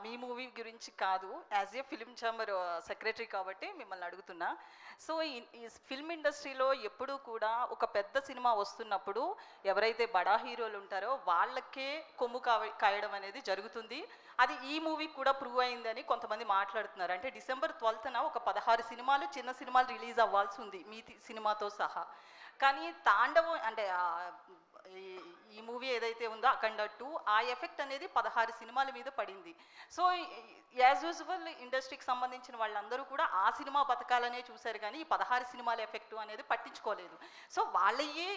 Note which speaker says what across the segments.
Speaker 1: మీ movie గురించి కాదు, as a film chamber secretary కాబట్టి మిమ్మల్ని అడుగుతున్నా. సో ఈ ఫిల్మ్ ఇండస్ట్రీలో ఎప్పుడూ కూడా ఒక పెద్ద సినిమా వస్తున్నప్పుడు ఎవరైతే బడా హీరోలు ఉంటారో వాళ్ళకే కొమ్ము కాయడం అనేది జరుగుతుంది. అది ఈ మూవీ కూడా ప్రూవ్ అయిందని కొంతమంది మాట్లాడుతున్నారు. అంటే డిసెంబర్ 12న ఒక 16 సినిమాలు, చిన్న సినిమాలు రిలీజ్ అవ్వాల్సి ఉంది మీ సినిమాతో సహా. కానీ తాండవం అంటే ఈ మూవీ ఏదైతే ఉందో అఖండ 2, ఆ ఎఫెక్ట్ అనేది 16 సినిమాల మీద పడింది. సో యాజ్ యూజువల్ ఇండస్ట్రీకి సంబంధించిన వాళ్ళందరూ కూడా ఆ సినిమా బతకాలనే చూశారు, కానీ ఈ 16 సినిమాల ఎఫెక్ట్ అనేది పట్టించుకోలేదు. సో వాళ్ళయ్యే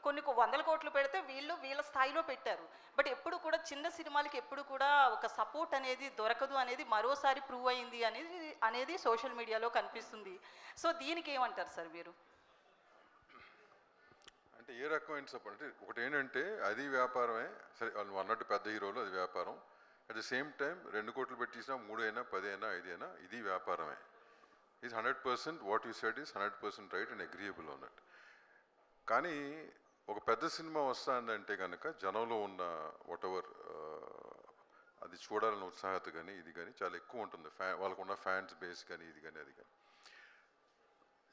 Speaker 1: కొన్ని వందల కోట్లు పెడితే వీళ్ళ స్థాయిలో పెట్టారు. బట్ ఎప్పుడు కూడా చిన్న సినిమాలకి ఎప్పుడు కూడా ఒక సపోర్ట్ అనేది దొరకదు అనేది మరోసారి ప్రూవ్ అయింది అనేది సోషల్ మీడియాలో కనిపిస్తుంది. సో దీనికి ఏమంటారు సార్ మీరు?
Speaker 2: అంటే ఏ రకమైన సపోర్ట్ అంటే ఒకటి ఏంటంటే అది వ్యాపారమే సరే, వాళ్ళు అన్నట్టు పెద్ద హీరోలు అది వ్యాపారం. అట్ ద సేమ్ టైం 2 కోట్లు పెట్టించినా 3 అయినా 10 అయినా 5 అయినా ఇది వ్యాపారమే. Is 100% what you said is 100% right and agreeable అన్నట్టు. కానీ ఒక పెద్ద సినిమా వస్తుందంటే కనుక జనంలో ఉన్న వాట్ ఎవర్ అది చూడాలన్న ఉత్సాహత కానీ ఇది కానీ చాలా ఎక్కువ ఉంటుంది. వాళ్ళకున్న ఫ్యాన్స్ బేస్ కానీ ఇది కానీ అది కానీ.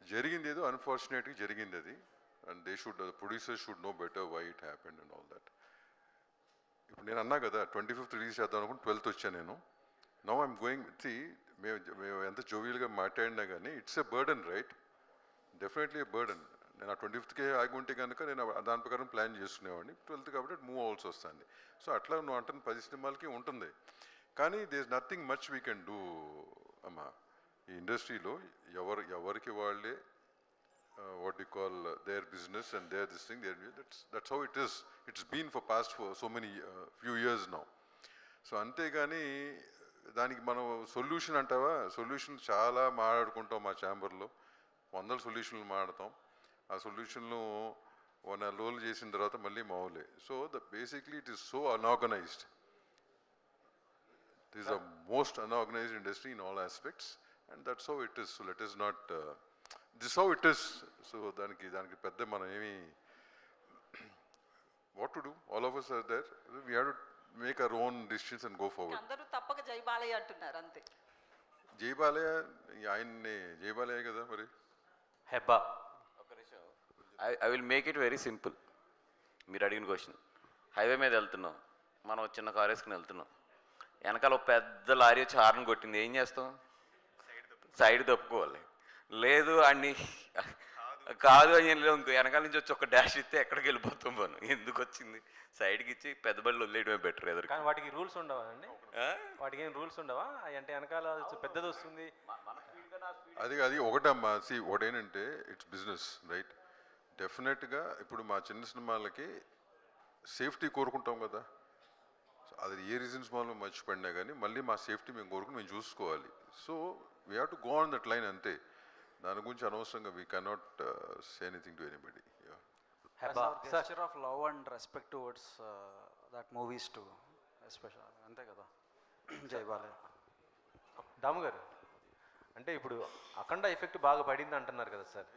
Speaker 2: జరిగింది ఏదో అన్ఫార్చునేట్గా జరిగింది అది. And they should producers should know better why it happened and all that. ఇప్పుడు నేను అన్నా కదా 25th రిలీజ్ చేద్దాం అనుకుంటే 12th వచ్చాను నేను. నౌ ఐఎమ్ గోయింగ్ మేము ఎంత జోవియల్గా మాట్లాడినా కానీ it's a burden right, definitely a burden. నేను ఆ 25th ఆగి ఉంటే కనుక నేను దాని ప్రకారం ప్లాన్ చేసుకునేవాడిని. 12th కాబట్టి మూవ్ అవ్వాల్సి వస్తుంది. సో అట్లా నువ్వు అంటే 10 సినిమాలకి ఉంటుంది. కానీ they is nothing much we can do అమ్మా. ఈ ఇండస్ట్రీలో ఎవరికి వాళ్ళే what you call their business and their this thing, that's how it is. It's been for past for so many few years now. So అంతేగాని దానికి మనం solution అంటావా, solution చాలా మాట్లాడుకుంటాం మా ఛాంబర్లో, 100 సొల్యూషన్లు మాట్లాడతాం. ఆ సొల్యూషన్లు 1 నెల రోజులు చేసిన తర్వాత మళ్ళీ మావులే. So basically it is so unorganized. It is the most unorganized industry in all aspects and that's how it is. So let us not this how it is. So దానికి పెద్ద మనం ఏమి what to do, all of us are there, we have to make our own decisions and go forward.
Speaker 1: అందరూ తప్పక జై బాలయ్య అంటున్నారు అంతే.
Speaker 2: జై బాలయ్య ఆయన్ని జై బాలయ్య కదా మరి.
Speaker 3: Hebah I will make it very simple. మీరు అడిగిన క్వశ్చన్, హైవే మీద వెళ్తున్నాం, మనం చిన్న కారు వేసుకుని వెళ్తున్నాం, వెనకాల ఒక పెద్ద లారీ వచ్చి హార్న్ కొట్టింది, ఏం చేస్తాం? సైడ్ తప్పుకోవాలి. లేదు అన్ని కాదు అని ఇంకో వెనకాల నుంచి వచ్చి ఒక డాష్ ఇస్తే ఎక్కడికి వెళ్ళిపోతాం మనం. ఎందుకు వచ్చింది సైడ్కి ఇచ్చి పెద్ద బళ్ళు వదిలేయడమే బెటర్. ఎదురు
Speaker 4: కానీ వాటికి రూల్స్ ఉండవా అండి? వాటికి ఏం రూల్స్ ఉండవా? అంటే వెనకాల పెద్దది వస్తుంది
Speaker 2: అది ఒకటమ్మా. ఒకటేంటంటే ఇట్స్ బిజినెస్ రైట్. డెఫినెట్గా ఇప్పుడు మా చిన్న సినిమాలకి సేఫ్టీ కోరుకుంటాం కదా. సో అది ఏ రీజన్స్ మనం మర్చిపడినా కానీ మళ్ళీ మా సేఫ్టీ మేము కోరుకుని మేము చూసుకోవాలి. So we have to go on that line అంతే. దాని గురించి అనవసరంగా we cannot say anything to anybody.
Speaker 5: gesture of love and respect towards that movies too, especially అంతే కదా. జై బాలయ్య.
Speaker 4: దాము గారు, అంటే ఇప్పుడు అఖండ ఎఫెక్ట్ బాగా పడింది అంటున్నారు కదా సార్.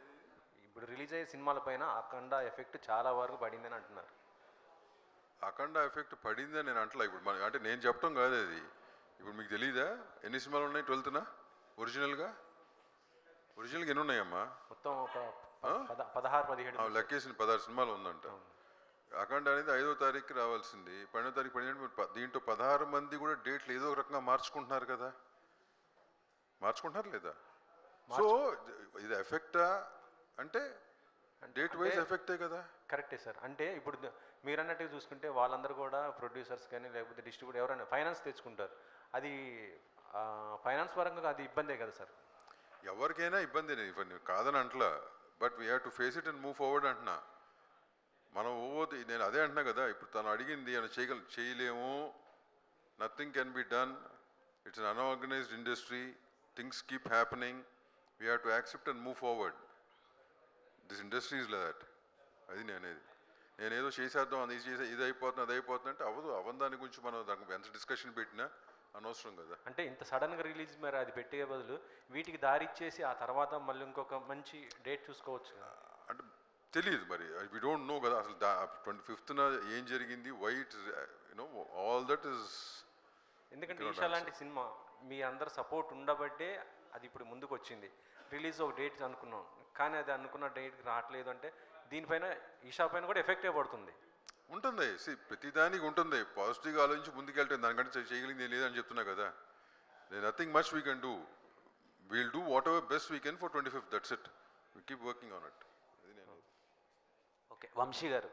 Speaker 4: ఇప్పుడు రిలీజ్ అయ్యే సినిమాల పైన అఖండ ఎఫెక్ట్ చాలా వరకు పడిందని అంటున్నారు.
Speaker 2: అఖండ ఎఫెక్ట్ పడిందని నేను అంటలా. ఇప్పుడు అంటే నేను చెప్పడం కాదు అది. ఇప్పుడు మీకు తెలీదా ఎన్ని సినిమాలు ఉన్నాయి 12th ఒరిజినల్గా ఎన్ని ఉన్నాయమ్మా?
Speaker 4: మొత్తం ఒక 16-17
Speaker 2: లెక్కేసిన 16 సినిమాలు ఉందంట. అఖండ అనేది 5వ తారీఖుకి రావాల్సింది, 12వ తారీఖు పడినట్టు మీరు దీంట్లో 16 మంది కూడా డేట్లు ఏదో ఒక రకంగా మార్చుకుంటున్నారు కదా. మార్చుకుంటున్నారు లేదా? సో ఇది ఎఫెక్టా అంటే డేట్ వైజ్ ఎఫెక్టే కదా.
Speaker 4: కరెక్టే సార్. అంటే ఇప్పుడు మీరు అన్నట్టుగా చూసుకుంటే వాళ్ళందరూ కూడా ప్రొడ్యూసర్స్ కానీ లేకపోతే డిస్ట్రిబ్యూటర్ ఎవరైనా ఫైనాన్స్ తెచ్చుకుంటారు. అది ఫైనాన్స్ పరంగా అది ఇబ్బందే కదా సార్.
Speaker 2: ఎవరికైనా ఇబ్బంది కాదని అంటలా. But we have to face it and move forward అంటున్నా. మనం నేను అదే అంటున్నా కదా. ఇప్పుడు తను అడిగింది అని చేయలేము, nothing can be done, it's an unorganised industry, things keep happening, we have to accept and move forward. This industry is like that. అది నేనేదో చేసేద్దాం, ఇది అయిపోతుంది అది అయిపోతుంది అంటే అవ్వదు. దాని గురించి మనం దానికి ఎంత డిస్కషన్ పెట్టినా అనవసరం కదా.
Speaker 4: అంటే ఇంత సడన్గా రిలీజ్ మరి అది పెట్టే బదులు వీటికి దారి ఇచ్చేసి ఆ తర్వాత మళ్ళీ ఇంకొక మంచి డేట్ చూసుకోవచ్చు
Speaker 2: అంటే తెలియదు మరి. వి డోంట్ నో కదా అసలు 25th ఏం జరిగింది, why it you know all that is
Speaker 4: ఎందుకంటే ఈషా లాంటి సినిమా మీ అందరు సపోర్ట్ ఉండబట్టే అది ఇప్పుడు ముందుకు వచ్చింది. రిలీజ్ ఒక డేట్ అనుకున్నాం, కానీ అది అనుకున్న డేట్కి రావట్లేదు అంటే దీనిపైన ఈషా పైన కూడా ఎఫెక్టే పడుతుంది.
Speaker 2: ఉంటుంది. ప్రతిదానికి ఉంటుంది. పాజిటివ్గా ఆలోచించి ముందుకెళ్తే దానికంటే చేయగలిగింది ఏం లేదని చెప్తున్నా కదా. Nothing much we can do. We'll do whatever best we can for 25th. That's it. We keep working on it.
Speaker 5: Okay, Vamsi గారు